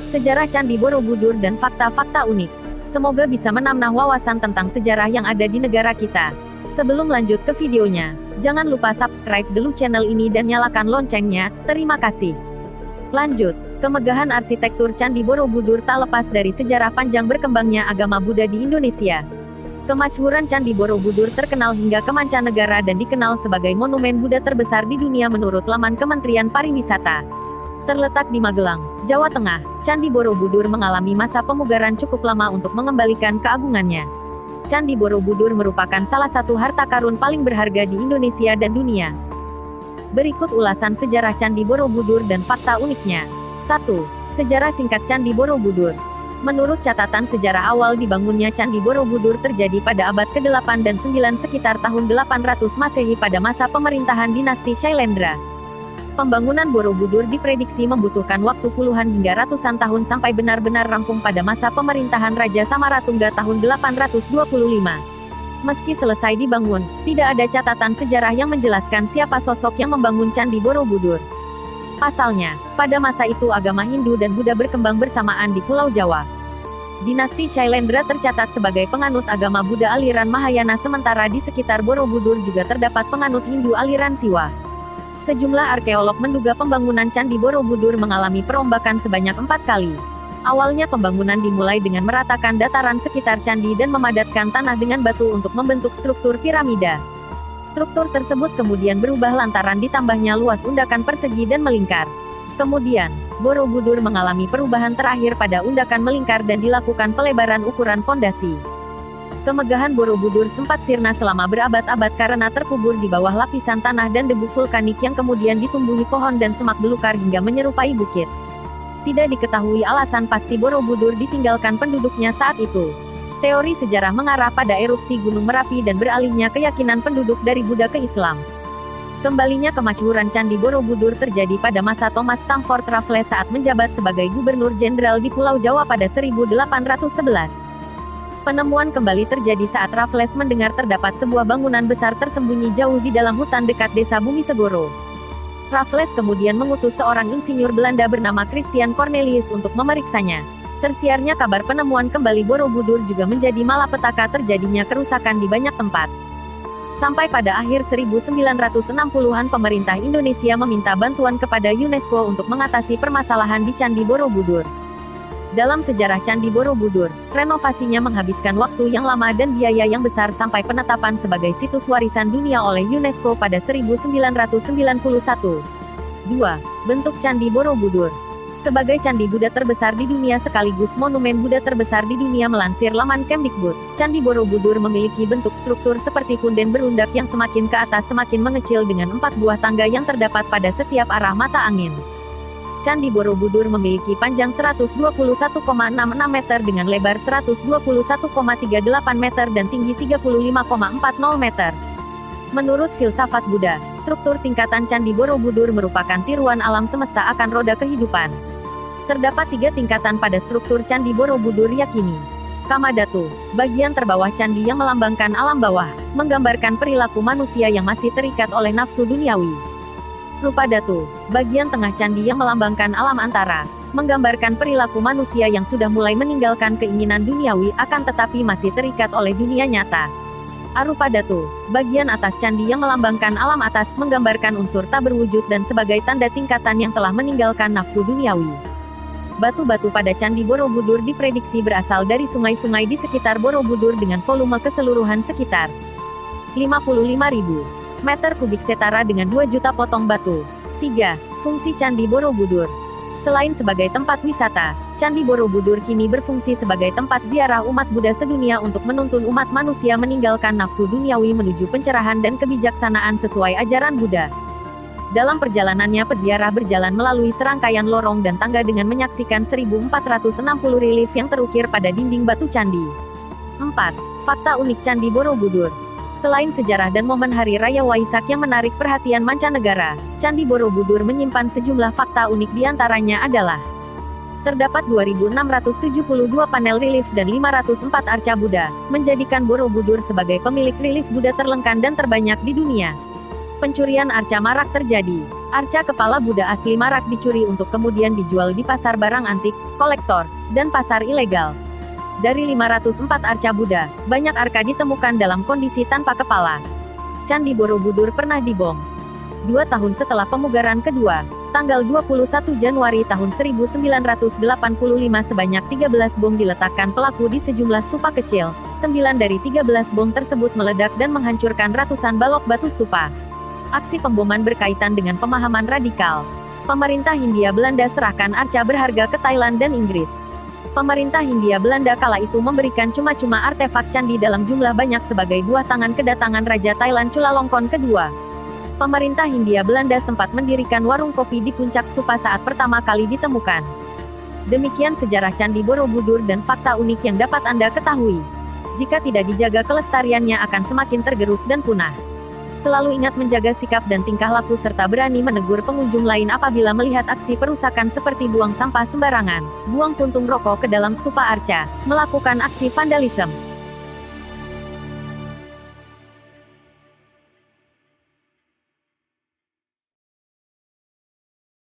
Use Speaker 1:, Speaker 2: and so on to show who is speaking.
Speaker 1: sejarah Candi Borobudur dan fakta-fakta unik. Semoga bisa menambah wawasan tentang sejarah yang ada di negara kita. Sebelum lanjut ke videonya, jangan lupa subscribe dulu channel ini dan nyalakan loncengnya. Terima kasih. Lanjut, kemegahan arsitektur Candi Borobudur tak lepas dari sejarah panjang berkembangnya agama Buddha di Indonesia. Kemasyhuran Candi Borobudur terkenal hingga ke mancanegara dan dikenal sebagai monumen Buddha terbesar di dunia menurut laman Kementerian Pariwisata. Terletak di Magelang, Jawa Tengah, Candi Borobudur mengalami masa pemugaran cukup lama untuk mengembalikan keagungannya. Candi Borobudur merupakan salah satu harta karun paling berharga di Indonesia dan dunia. Berikut ulasan sejarah Candi Borobudur dan fakta uniknya. 1. Sejarah singkat Candi Borobudur. Menurut catatan sejarah awal dibangunnya Candi Borobudur terjadi pada abad ke-8 dan 9 sekitar tahun 800 Masehi pada masa pemerintahan dinasti Shailendra. Pembangunan Borobudur diprediksi membutuhkan waktu puluhan hingga ratusan tahun sampai benar-benar rampung pada masa pemerintahan Raja Samaratungga tahun 825. Meski selesai dibangun, tidak ada catatan sejarah yang menjelaskan siapa sosok yang membangun Candi Borobudur. Pasalnya, pada masa itu agama Hindu dan Buddha berkembang bersamaan di Pulau Jawa. Dinasti Shailendra tercatat sebagai penganut agama Buddha aliran Mahayana sementara di sekitar Borobudur juga terdapat penganut Hindu aliran Siwa. Sejumlah arkeolog menduga pembangunan Candi Borobudur mengalami perombakan sebanyak 4 kali. Awalnya pembangunan dimulai dengan meratakan dataran sekitar candi dan memadatkan tanah dengan batu untuk membentuk struktur piramida. Struktur tersebut kemudian berubah lantaran ditambahnya luas undakan persegi dan melingkar. Kemudian, Borobudur mengalami perubahan terakhir pada undakan melingkar dan dilakukan pelebaran ukuran pondasi. Kemegahan Borobudur sempat sirna selama berabad-abad karena terkubur di bawah lapisan tanah dan debu vulkanik yang kemudian ditumbuhi pohon dan semak belukar hingga menyerupai bukit. Tidak diketahui alasan pasti Borobudur ditinggalkan penduduknya saat itu. Teori sejarah mengarah pada erupsi Gunung Merapi dan beralihnya keyakinan penduduk dari Buddha ke Islam. Kembalinya kemasyhuran Candi Borobudur terjadi pada masa Thomas Stamford Raffles saat menjabat sebagai Gubernur Jenderal di Pulau Jawa pada 1811. Penemuan kembali terjadi saat Raffles mendengar terdapat sebuah bangunan besar tersembunyi jauh di dalam hutan dekat desa Bumi Segoro. Raffles kemudian mengutus seorang insinyur Belanda bernama Christian Cornelius untuk memeriksanya. Tersiarnya kabar penemuan kembali Borobudur juga menjadi malapetaka terjadinya kerusakan di banyak tempat. Sampai pada akhir 1960-an pemerintah Indonesia meminta bantuan kepada UNESCO untuk mengatasi permasalahan di Candi Borobudur. Dalam sejarah Candi Borobudur, renovasinya menghabiskan waktu yang lama dan biaya yang besar sampai penetapan sebagai situs warisan dunia oleh UNESCO pada 1991. 2. Bentuk Candi Borobudur. Sebagai candi Buddha terbesar di dunia sekaligus monumen Buddha terbesar di dunia melansir laman Kemdikbud, Candi Borobudur memiliki bentuk struktur seperti punden berundak yang semakin ke atas semakin mengecil dengan 4 buah tangga yang terdapat pada setiap arah mata angin. Candi Borobudur memiliki panjang 121,66 meter dengan lebar 121,38 meter dan tinggi 35,40 meter. Menurut filsafat Buddha, struktur tingkatan Candi Borobudur merupakan tiruan alam semesta akan roda kehidupan. Terdapat 3 tingkatan pada struktur Candi Borobudur yakni Kamadhatu, bagian terbawah candi yang melambangkan alam bawah, menggambarkan perilaku manusia yang masih terikat oleh nafsu duniawi. Rupadatu, bagian tengah candi yang melambangkan alam antara, menggambarkan perilaku manusia yang sudah mulai meninggalkan keinginan duniawi akan tetapi masih terikat oleh dunia nyata. Arupadatu, bagian atas candi yang melambangkan alam atas, menggambarkan unsur tak berwujud dan sebagai tanda tingkatan yang telah meninggalkan nafsu duniawi. Batu-batu pada Candi Borobudur diprediksi berasal dari sungai-sungai di sekitar Borobudur dengan volume keseluruhan sekitar 55.000 meter kubik setara dengan 2 juta potong batu. 3. Fungsi Candi Borobudur. Selain sebagai tempat wisata, Candi Borobudur kini berfungsi sebagai tempat ziarah umat Buddha sedunia untuk menuntun umat manusia meninggalkan nafsu duniawi menuju pencerahan dan kebijaksanaan sesuai ajaran Buddha. Dalam perjalanannya peziarah berjalan melalui serangkaian lorong dan tangga dengan menyaksikan 1460 relief yang terukir pada dinding batu candi. 4. Fakta unik Candi Borobudur. Selain sejarah dan momen Hari Raya Waisak yang menarik perhatian mancanegara, Candi Borobudur menyimpan sejumlah fakta unik diantaranya adalah terdapat 2.672 panel relief dan 504 arca Buddha, menjadikan Borobudur sebagai pemilik relief Buddha terlengkap dan terbanyak di dunia. Pencurian arca marak terjadi. Arca kepala Buddha asli marak dicuri untuk kemudian dijual di pasar barang antik, kolektor, dan pasar ilegal. Dari 504 arca Buddha, banyak arca ditemukan dalam kondisi tanpa kepala. Candi Borobudur pernah dibom. 2 tahun setelah pemugaran kedua, tanggal 21 Januari tahun 1985 sebanyak 13 bom diletakkan pelaku di sejumlah stupa kecil. 9 dari 13 bom tersebut meledak dan menghancurkan ratusan balok batu stupa. Aksi pemboman berkaitan dengan pemahaman radikal. Pemerintah Hindia Belanda serahkan arca berharga ke Thailand dan Inggris. Pemerintah Hindia Belanda kala itu memberikan cuma-cuma artefak candi dalam jumlah banyak sebagai buah tangan kedatangan Raja Thailand Chulalongkorn kedua. Pemerintah Hindia Belanda sempat mendirikan warung kopi di puncak stupa saat pertama kali ditemukan. Demikian sejarah Candi Borobudur dan fakta unik yang dapat Anda ketahui. Jika tidak dijaga kelestariannya akan semakin tergerus dan punah. Selalu ingat menjaga sikap dan tingkah laku serta berani menegur pengunjung lain apabila melihat aksi perusakan seperti buang sampah sembarangan, buang puntung rokok ke dalam stupa arca, melakukan aksi vandalisme.